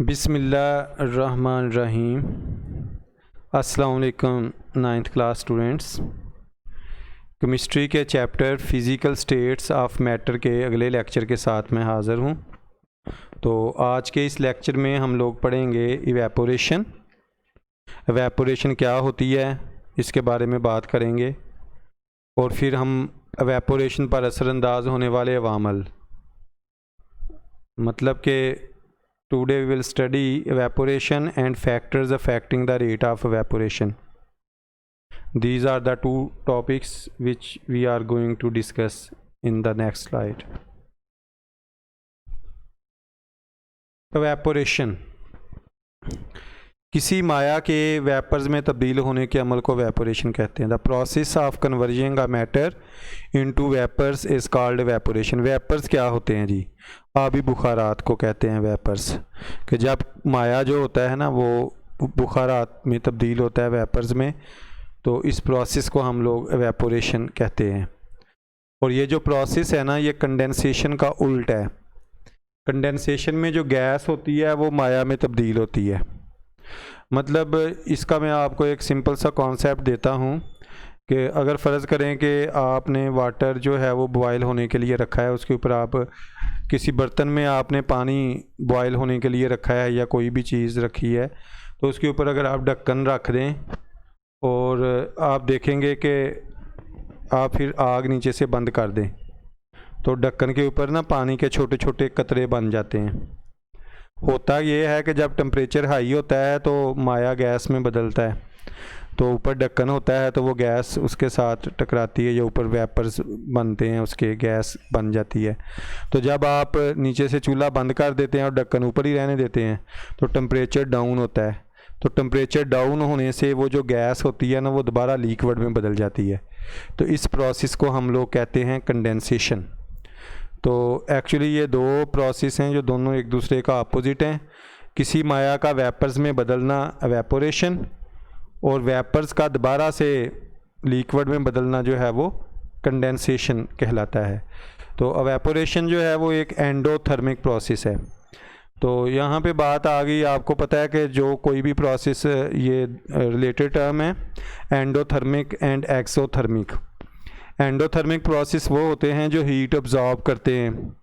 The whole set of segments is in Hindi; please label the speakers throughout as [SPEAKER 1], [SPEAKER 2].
[SPEAKER 1] बिस्मिल्लाहिर्रहमानिर्रहीम। अस्सलाम वालेकुम 9th क्लास स्टूडेंट्स। केमिस्ट्री के chapter physical states of matter के अगले लेक्चर के साथ मैं हाज़िर हूँ। तो आज के इस लेक्चर में हम लोग पढ़ेंगे इवेपोरेशन। इवेपोरेशन क्या होती है इसके बारे में बात करेंगे, और फिर हम इवेपोरेशन पर असरअंदाज होने वाले अवामल, मतलब कि Today we will study evaporation and factors affecting the rate of evaporation. These are the two topics which we are going to discuss in the next slide. Evaporation किसी माया के वेपर्स में तब्दील होने के अमल को वेपोरेशन कहते हैं। The process of converting a matter into vapours is called vaporation. Vapours क्या होते हैं जी? आबी बुखारात को कहते हैं वेपर्स। कि जब माया जो होता है ना वो बुखारात में तब्दील होता है वेपर्स में, तो इस प्रोसेस को हम लोग वेपोरेशन कहते हैं। और ये जो प्रोसेस है ना, ये कंडेंसेशन का उल्ट है। कंडेंसेशन में जो गैस होती है वो माया में तब्दील होती है। मतलब इसका मैं आपको एक सिंपल सा कॉन्सेप्ट देता हूँ कि अगर फ़र्ज़ करें कि आपने वाटर जो है वो बॉयल होने के लिए रखा है, उसके ऊपर आप किसी बर्तन में आपने पानी बॉयल होने के लिए रखा है या कोई भी चीज़ रखी है, तो उसके ऊपर अगर आप ढक्कन रख दें और आप देखेंगे कि आप फिर आग नीचे से बंद कर दें, तो ढक्कन के ऊपर ना पानी के छोटे छोटे कतरे बन जाते हैं। होता ये है कि जब टेम्परेचर हाई होता है तो माया गैस में बदलता है, तो ऊपर ढक्कन होता है तो वो गैस उसके साथ टकराती है, जो ऊपर वेपर्स बनते हैं उसके गैस बन जाती है। तो जब आप नीचे से चूल्हा बंद कर देते हैं और ढक्कन ऊपर ही रहने देते हैं तो टेम्परेचर डाउन होता है। तो टेम्परेचर डाउन होने से वो जो गैस होती है ना वो दोबारा लिक्विड में बदल जाती है। तो इस प्रोसेस को हम लोग कहते हैं कंडेंसेशन। तो एक्चुअली ये दो प्रोसेस हैं जो दोनों एक दूसरे का अपोजिट हैं। किसी माया का वेपर्स में बदलना एवेपोरेशन, और वेपर्स का दोबारा से लिक्विड में बदलना जो है वो कंडेंसेशन कहलाता है। तो एवेपोरेशन जो है वो एक एंडोथर्मिक प्रोसेस है। तो यहाँ पे बात आ गई, आपको पता है कि जो कोई भी प्रोसेस, ये रिलेटेड टर्म है, endothermic and exothermic. Endothermic process वो होते हैं जो हीट अब्जॉर्ब करते हैं,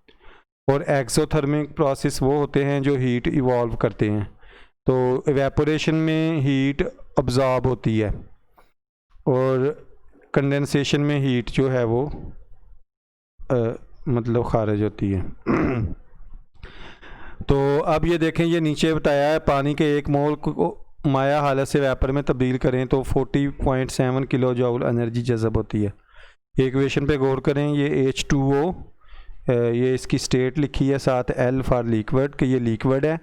[SPEAKER 1] और एक्सोथर्मिक प्रोसेस वो होते हैं जो हीट इवॉल्व करते हैं। तो इवेपोरेशन में हीट अब्जॉर्ब होती है और कंडेंसेशन में हीट जो है वो मतलब खारिज होती है। तो अब ये देखें, ये नीचे बताया है पानी के एक मोल को माया हालत से वेपर में तब्दील करें तो 40.7 किलो जूल एनर्जी जज़ब होती है। इक्वेशन पे गौर करें, ये H2O, ये इसकी स्टेट लिखी है, साथ L फॉर लिक्विड कि ये लिक्विड है।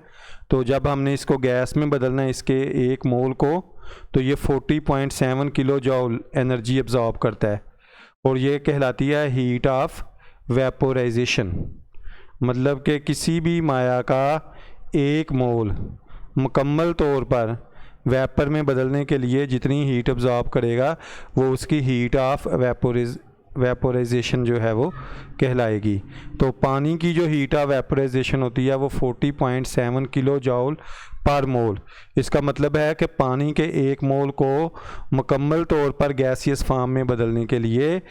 [SPEAKER 1] तो जब हमने इसको गैस में बदलना है इसके एक मोल को, तो ये 40.7 किलो जूल एनर्जी अब्जॉर्ब करता है, और ये कहलाती है हीट ऑफ वेपोराइजेशन। मतलब कि किसी भी माया का एक मोल मुकम्मल तौर पर वेपर में बदलने के लिए जितनी हीट अब्जॉर्ब करेगा वो उसकी हीट ऑफ वेपोराइजेशन जो है वो कहलाएगी। तो पानी की जो हीट ऑफ वेपोराइजेशन होती है वो 40.7 किलो जूल पर मोल। इसका मतलब है कि पानी के एक मोल को मुकम्मल तौर पर गैसियस फॉर्म में बदलने के लिए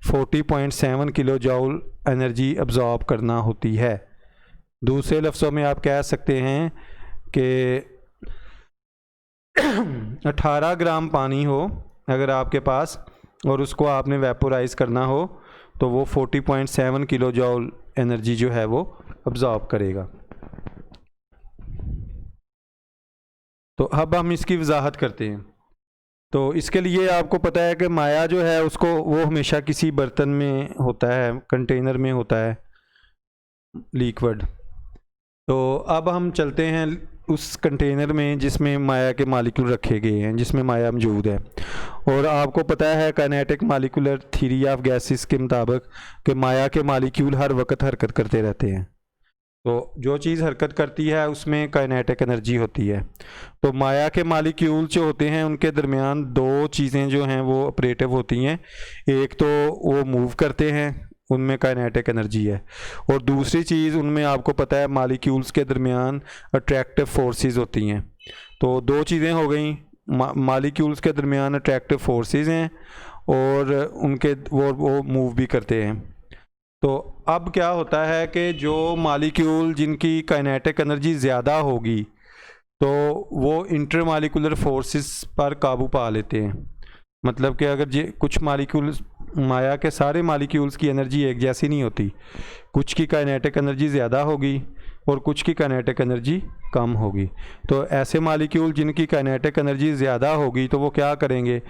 [SPEAKER 1] 40.7 किलो जूल एनर्जी अब्जॉर्ब करना होती है। दूसरे लफ्ज़ों में आप कह सकते हैं कि 18 ग्राम पानी हो अगर आपके पास, और उसको आपने वेपोराइज करना हो, तो वो 40.7 किलो जूल एनर्जी जो है वो अब्जॉर्ब करेगा। तो अब हम इसकी वजाहत करते हैं। तो इसके लिए आपको पता है कि माया जो है उसको वो हमेशा किसी बर्तन में होता है, कंटेनर में होता है लिक्विड। तो अब हम चलते हैं उस कंटेनर में जिसमें माया के मालिक्यूल रखे गए हैं, जिसमें माया मौजूद है। और आपको पता है kinetic molecular theory of gases के मुताबिक कि माया के मालिक्यूल हर वक्त हरकत करते रहते हैं। तो जो चीज़ हरकत करती है उसमें काइनेटिक एनर्जी होती है। तो माया के मालिक्यूल जो होते हैं उनके दरमियान दो चीज़ें जो हैं वो ऑपरेटिव होती हैं। एक तो वो मूव करते हैं उनमें काइनेटिक एनर्जी है। और दूसरी चीज़ उनमें आपको पता है मॉलिक्यूल्स के दरमियान अट्रैक्टिव फोर्सेस होती हैं। तो दो चीज़ें हो गई, मॉलिक्यूल्स के दरमियान अट्रैक्टिव फोर्सेस हैं और उनके वो मूव भी करते हैं। तो अब क्या होता है कि जो मॉलिक्यूल जिनकी काइनेटिक एनर्जी ज़्यादा होगी तो वो इंटरमॉलिक्यूलर फोर्सेस पर काबू पा लेते हैं। मतलब कि अगर कुछ मॉलिक्यूल्स, माया के सारे मॉलिक्यूल्स की एनर्जी एक जैसी नहीं होती, कुछ की काइनेटिक एनर्जी ज़्यादा होगी और कुछ की काइनेटिक एनर्जी कम होगी। तो ऐसे मॉलिक्यूल जिनकी काइनेटिक एनर्जी ज़्यादा होगी तो वो क्या करेंगे,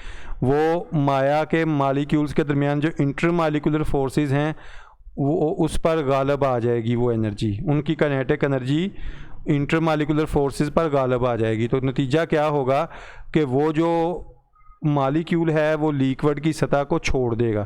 [SPEAKER 1] वो माया के मॉलिक्यूल्स के दरमियान जो इंटरमॉलिक्यूलर फोर्सेस हैं वो उस पर गालब आ जाएगी, वो एनर्जी, उनकी काइनेटिक एनर्जी इंटरमॉलिक्यूलर फोर्सेस पर गालब आ जाएगी। तो नतीजा क्या होगा कि वो जो मॉलिक्यूल है वो लिक्विड की सतह को छोड़ देगा,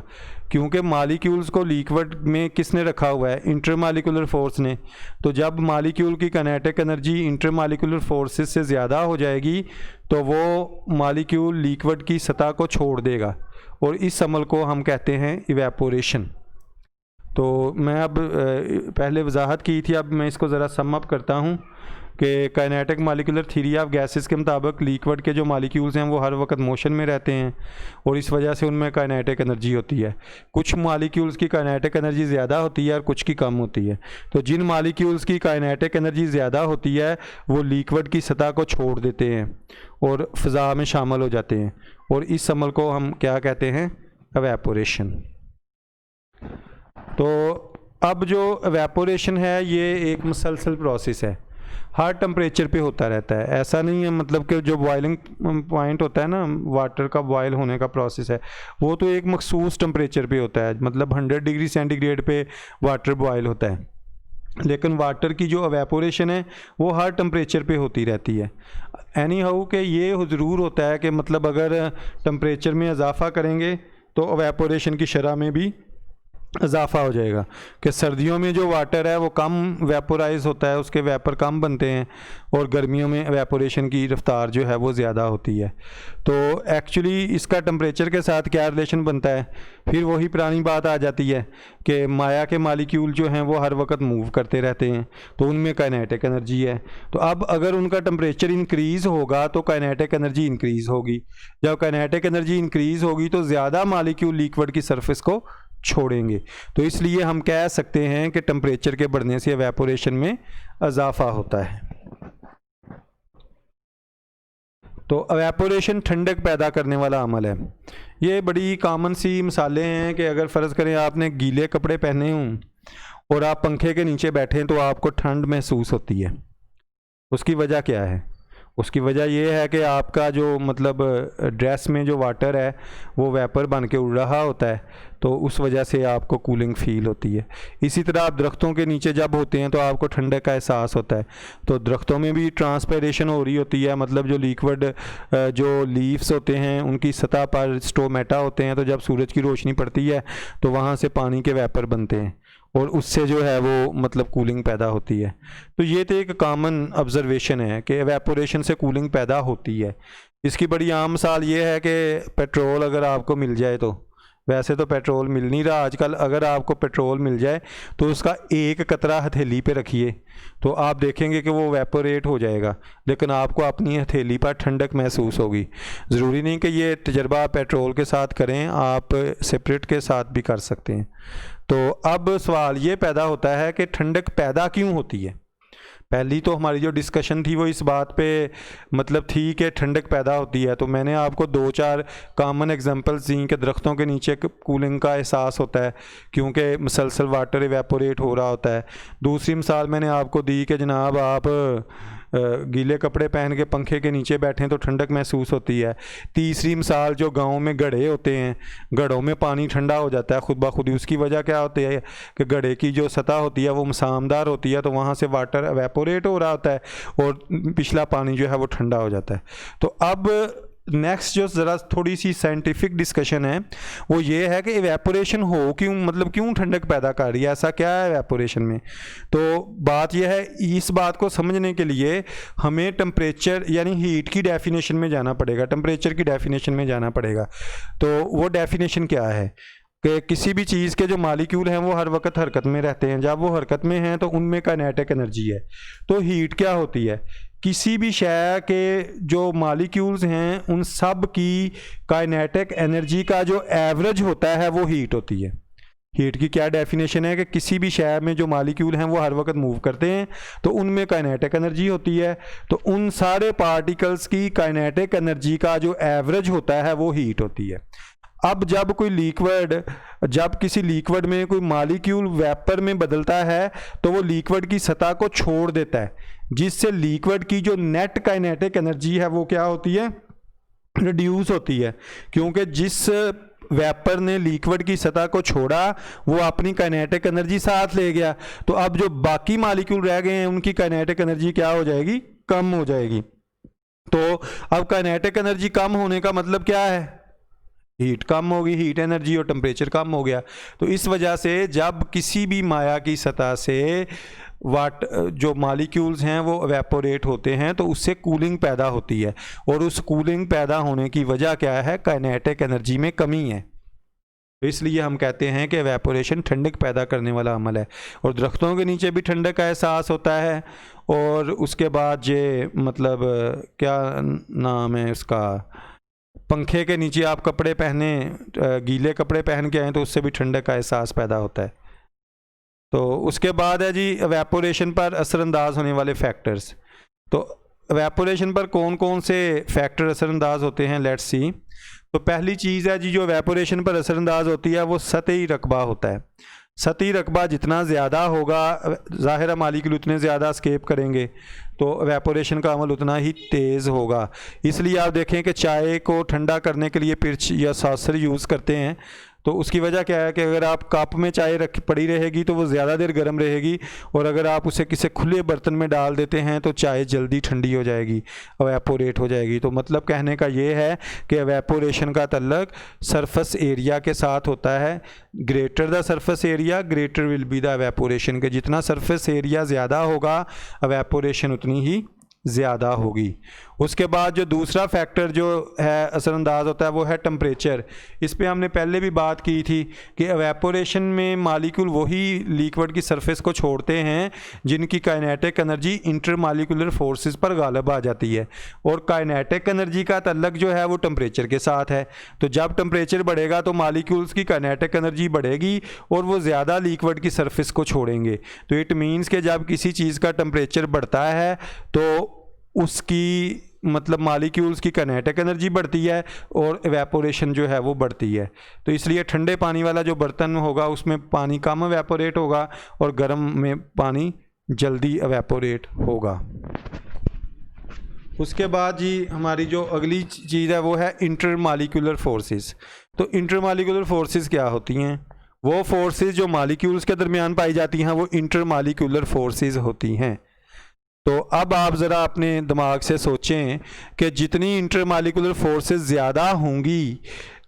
[SPEAKER 1] क्योंकि मॉलिक्यूल्स को लिक्विड में किसने रखा हुआ है, इंटरमॉलिक्यूलर फोर्स ने। तो जब मॉलिक्यूल की काइनेटिक एनर्जी इंटरमॉलिक्यूलर फोर्सेस से ज़्यादा हो जाएगी तो वो मॉलिक्यूल लिक्विड की सतह को छोड़ देगा और इस अमल को हम कहते हैं इवेपोरेशन। तो मैं अब पहले वजाहत की थी, अब मैं इसको ज़रा सम अप करता हूँ कि kinetic molecular theory of gases के मुताबिक लिक्विड के जो मॉलिक्यूल्स हैं वो हर वक्त मोशन में रहते हैं और इस वजह से उनमें काइनेटिक एनर्जी होती है। कुछ मॉलिक्यूल्स की काइनेटिक एनर्जी ज़्यादा होती है और कुछ की कम होती है। तो जिन मॉलिक्यूल्स की काइनेटिक एनर्जी ज़्यादा होती है वो लिक्विड की सतह को छोड़ देते हैं और फ़िज़ा में शामिल हो जाते हैं और इस अमल को हम क्या कहते हैं, एवेपोरेशन। तो अब जो एवेपोरेशन है ये एक मुसलसल प्रोसेस है, हर टेम्परेचर पे होता रहता है। ऐसा नहीं है मतलब कि जो बॉइलिंग पॉइंट होता है ना, वाटर का बॉयल होने का प्रोसेस है, वो तो एक मखसूस टेम्परेचर पे होता है, मतलब 100 डिग्री सेंटीग्रेड पे वाटर बॉयल होता है। लेकिन वाटर की जो एवेपोरेशन है वो हर टेम्परेचर पे होती रहती है। एनी हाउ कि ये ज़रूर होता है कि मतलब अगर टेम्परेचर में इजाफा करेंगे तो एवेपोरेशन की शरह में भी इजाफा हो जाएगा, कि सर्दियों में जो वाटर है वो कम वेपोराइज होता है, उसके वेपर कम बनते हैं और गर्मियों में एवेपोरेशन की रफ्तार जो है वो ज़्यादा होती है। तो एक्चुअली इसका टेम्परेचर के साथ क्या रिलेशन बनता है, फिर वही पुरानी बात आ जाती है कि माया के मॉलिक्यूल जो हैं वो हर वक्त मूव करते रहते हैं तो उनमें काइनेटिक एनर्जी है। तो अब अगर उनका टेम्परेचर इंक्रीज़ होगा तो काइनेटिक एनर्जी इंक्रीज़ होगी। जब काइनेटिक एनर्जी इंक्रीज़ होगी तो ज़्यादा मॉलिक्यूल लिक्विड की सरफेस को छोड़ेंगे। तो इसलिए हम कह सकते हैं कि टेम्परेचर के बढ़ने से एवेपोरेशन में इजाफा होता है। तो एवेपोरेशन ठंडक पैदा करने वाला अमल है। ये बड़ी कॉमन सी मिसालें हैं कि अगर फ़र्ज़ करें आपने गीले कपड़े पहने हों और आप पंखे के नीचे बैठें तो आपको ठंड महसूस होती है। उसकी वजह क्या है? उसकी वजह यह है कि आपका जो मतलब ड्रेस में जो वाटर है वो वेपर बन के उड़ रहा होता है, तो उस वजह से आपको कूलिंग फील होती है। इसी तरह आप दरख्तों के नीचे जब होते हैं तो आपको ठंडक का एहसास होता है। तो दरख्तों में भी ट्रांसपैरेशन हो रही होती है, मतलब जो लिक्विड जो लीव्स होते हैं उनकी सतह पर स्टोमेटा होते हैं, तो जब सूरज की रोशनी पड़ती है तो वहाँ से पानी के वेपर बनते हैं और उससे जो है वो मतलब कूलिंग पैदा होती है। तो ये तो एक कॉमन ऑब्जर्वेशन है कि एवेपोरेशन से कूलिंग पैदा होती है। इसकी बड़ी आम मिसाल ये है कि पेट्रोल अगर आपको मिल जाए, तो वैसे तो पेट्रोल मिल नहीं रहा आजकल, अगर आपको पेट्रोल मिल जाए तो उसका एक कतरा हथेली पे रखिए तो आप देखेंगे कि वो वेपोरेट हो जाएगा, लेकिन आपको अपनी हथेली पर ठंडक महसूस होगी। ज़रूरी नहीं कि ये तजर्बा पेट्रोल के साथ करें, आप सेपरेट के साथ भी कर सकते हैं। तो अब सवाल ये पैदा होता है कि ठंडक पैदा क्यों होती है। पहली तो हमारी जो डिस्कशन थी वो इस बात पे मतलब थी कि ठंडक पैदा होती है, तो मैंने आपको 2-4 कॉमन एग्जांपल्स दी कि दरख्तों के नीचे कूलिंग का एहसास होता है क्योंकि मुसलसल वाटर इवेपोरेट हो रहा होता है। दूसरी मिसाल मैंने आपको दी कि जनाब आप गीले कपड़े पहन के पंखे के नीचे बैठें तो ठंडक महसूस होती है। तीसरी मिसाल जो गांव में घड़े होते हैं, घड़ों में पानी ठंडा हो जाता है खुद ब खुद। उसकी वजह क्या होती है कि घड़े की जो सतह होती है वो मसामदार होती है, तो वहाँ से वाटर एवेपोरेट हो रहा होता है और पिछला पानी जो है वो ठंडा हो जाता है। तो अब नेक्स्ट जो ज़रा थोड़ी सी साइंटिफिक डिस्कशन है वो ये है कि एवेपोरेशन हो क्यों, मतलब क्यों ठंडक पैदा कर रही है, ऐसा क्या है एवेपोरेशन में। तो बात यह है, इस बात को समझने के लिए हमें टेम्परेचर यानी हीट की डेफिनेशन में जाना पड़ेगा, टेम्परेचर की डेफिनेशन में जाना पड़ेगा। तो वो डेफिनेशन क्या है, कि किसी भी चीज़ के जो मालिक्यूल हैं वो हर वक्त हरकत में रहते हैं, जब वो हरकत में हैं तो उनमें काइनेटिक एनर्जी है। तो हीट क्या होती है, किसी भी शय के जो मालिक्यूल्स हैं उन सब की काइनेटिक एनर्जी का जो एवरेज होता है वो हीट होती है। हीट की क्या डेफिनेशन है कि किसी भी शय में जो मालिक्यूल हैं वो हर वक्त मूव करते हैं तो उनमें काइनेटिक एनर्जी होती है, तो उन सारे पार्टिकल्स की काइनेटिक एनर्जी का जो एवरेज होता है वो हीट होती है। अब जब किसी लिक्विड में कोई मालिक्यूल वेपर में बदलता है तो वो लिक्विड की सतह को छोड़ देता है, जिससे लिक्विड की जो नेट काइनेटिक एनर्जी है वो क्या होती है, रिड्यूस होती है, क्योंकि जिस वेपर ने लिक्विड की सतह को छोड़ा वो अपनी काइनेटिक एनर्जी साथ ले गया। तो अब जो बाकी मालिक्यूल रह गए हैं उनकी काइनेटिक एनर्जी क्या हो जाएगी, कम हो जाएगी। तो अब काइनेटिक एनर्जी कम होने का मतलब क्या है, हीट कम होगी, हीट एनर्जी और टेम्परेचर कम हो गया। तो इस वजह से जब किसी भी माया की सतह से जो मालिक्यूल्स हैं वो एवेपोरेट होते हैं तो उससे कूलिंग पैदा होती है, और उस कूलिंग पैदा होने की वजह क्या है, काइनेटिक एनर्जी में कमी है। तो इसलिए हम कहते हैं कि एवेपोरेशन ठंडक पैदा करने वाला अमल है। और दरख्तों के नीचे भी ठंडक का एहसास होता है, और उसके बाद ये मतलब क्या नाम है उसका, पंखे के नीचे आप कपड़े पहने, गीले कपड़े पहन के आए तो उससे भी ठंडक का एहसास पैदा होता है। तो उसके बाद है जी एवेपोरेशन पर असरअंदाज होने वाले फैक्टर्स। तो एवेपोरेशन पर कौन कौन से फैक्टर असरअंदाज होते हैं, लेट्स सी। तो पहली चीज़ है जी जो एवेपोरेशन पर असरअंदाज होती है वो सतही रकबा होता है। सतही रकबा जितना ज़्यादा होगा, ज़ाहिर मालिक्यूल उतने ज़्यादा स्केप करेंगे तो एवेपोरेशन का अमल उतना ही तेज़ होगा। इसलिए आप देखें कि चाय को ठंडा करने के लिए पिर्च या सॉसर यूज़ करते हैं, तो उसकी वजह क्या है कि अगर आप कप में चाय पड़ी रहेगी तो वो ज़्यादा देर गर्म रहेगी, और अगर आप उसे किसी खुले बर्तन में डाल देते हैं तो चाय जल्दी ठंडी हो जाएगी, एवेपोरेट हो जाएगी। तो मतलब कहने का ये है कि एवेपोरेशन का तल्लक सरफेस एरिया के साथ होता है। Greater the surface area greater will be the evaporation, के जितना सरफेस एरिया ज़्यादा होगा एवेपोरेशन उतनी ही ज़्यादा होगी। उसके बाद जो दूसरा फैक्टर जो है असरअंदाज होता है वो है टेम्परेचर। इस पे हमने पहले भी बात की थी कि एवेपोरेशन में मालिक्यूल वही लिक्विड की सरफेस को छोड़ते हैं जिनकी kinetic energy inter molecular forces पर गालिब आ जाती है, और काइनेटिक एनर्जी का तल्लक जो है वो टेम्परेचर के साथ है। तो जब टेम्परेचर बढ़ेगा तो मालिक्यूल्स की काइनेटिक एनर्जी बढ़ेगी और वो ज़्यादा लिक्विड की सरफेस को छोड़ेंगे। तो इट मीन्स कि जब किसी चीज़ का टेम्परेचर बढ़ता है तो उसकी मतलब मालिक्यूल्स की काइनेटिक एनर्जी बढ़ती है और एवेपोरेशन जो है वो बढ़ती है। तो इसलिए ठंडे पानी वाला जो बर्तन होगा उसमें पानी कम एवेपोरेट होगा और गर्म में पानी जल्दी एवेपोरेट होगा। उसके बाद जी हमारी जो अगली चीज़ है वो है इंटर मालिकुलर फोर्सेस। तो इंटर मालिकुलर फोर्सेस क्या होती हैं, वो फोर्सेस जो मालिक्यूल्स के दरमियान पाई जाती हैं वो इंटर मालिकुलर फोर्सेस होती हैं। तो अब आप ज़रा अपने दिमाग से सोचें कि जितनी इंटरमालिकुलर फोर्सेस ज़्यादा होंगी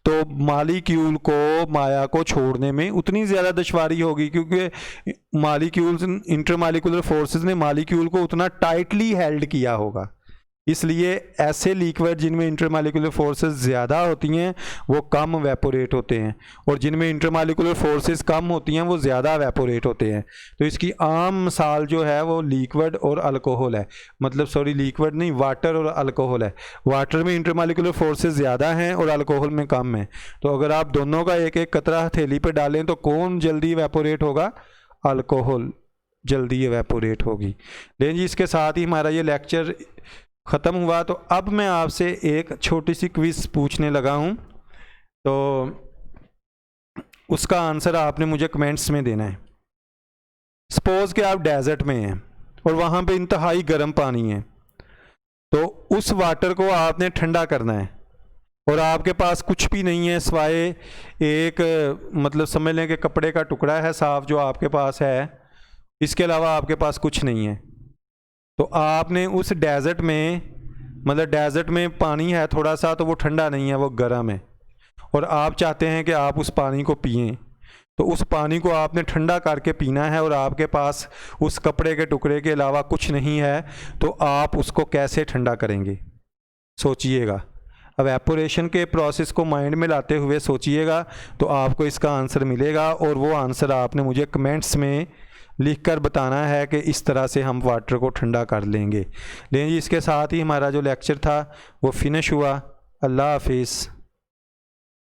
[SPEAKER 1] तो मालिक्यूल को माया को छोड़ने में उतनी ज़्यादा दुश्वारी होगी, क्योंकि मालिक्यूल्स इंटरमालिकुलर फोर्सेस ने मालिक्यूल को उतना टाइटली हेल्ड किया होगा। इसलिए ऐसे लिक्विड जिनमें इंटरमालिकुलर फोर्सेस ज़्यादा होती हैं वो कम एवेपोरेट होते हैं, और जिनमें इंटरमालिकुलर फोर्सेस कम होती हैं वो ज़्यादा एवेपोरेट होते हैं। तो इसकी आम मिसाल जो है वो लिक्विड और अल्कोहल है, मतलब सॉरी लिक्विड नहीं, वाटर और अल्कोहल है। वाटर में इंटरमालिकुलर फोर्सेस ज़्यादा हैं और अल्कोहल में कम है। तो अगर आप दोनों का एक एक कतरा हथेली पर डालें तो कौन जल्दी एवेपोरेट होगा, अल्कोहल जल्दी एवेपोरेट होगी। लेकिन जी इसके साथ ही हमारा ये लेक्चर ख़त्म हुआ। तो अब मैं आपसे एक छोटी सी क्विज़ पूछने लगा हूँ, तो उसका आंसर आपने मुझे कमेंट्स में देना है। सपोज़ कि आप डेजर्ट में हैं और वहाँ पे इंतहाई गर्म पानी है, तो उस वाटर को आपने ठंडा करना है और आपके पास कुछ भी नहीं है सिवाय एक मतलब समझ लें कि कपड़े का टुकड़ा है साफ़ जो आपके पास है, इसके अलावा आपके पास कुछ नहीं है। तो आपने उस डेजर्ट में मतलब डेजर्ट में पानी है थोड़ा सा, तो वो ठंडा नहीं है, वो गर्म है, और आप चाहते हैं कि आप उस पानी को पिएं। तो उस पानी को आपने ठंडा करके पीना है और आपके पास उस कपड़े के टुकड़े के अलावा कुछ नहीं है, तो आप उसको कैसे ठंडा करेंगे, सोचिएगा। एवेपोरेशन के प्रोसेस को माइंड में लाते हुए सोचिएगा तो आपको इसका आंसर मिलेगा, और वो आंसर आपने मुझे कमेंट्स में लिखकर बताना है कि इस तरह से हम वाटर को ठंडा कर लेंगे। लेकिन जी इसके साथ ही हमारा जो लेक्चर था वो फिनिश हुआ। अल्लाह हाफिज़।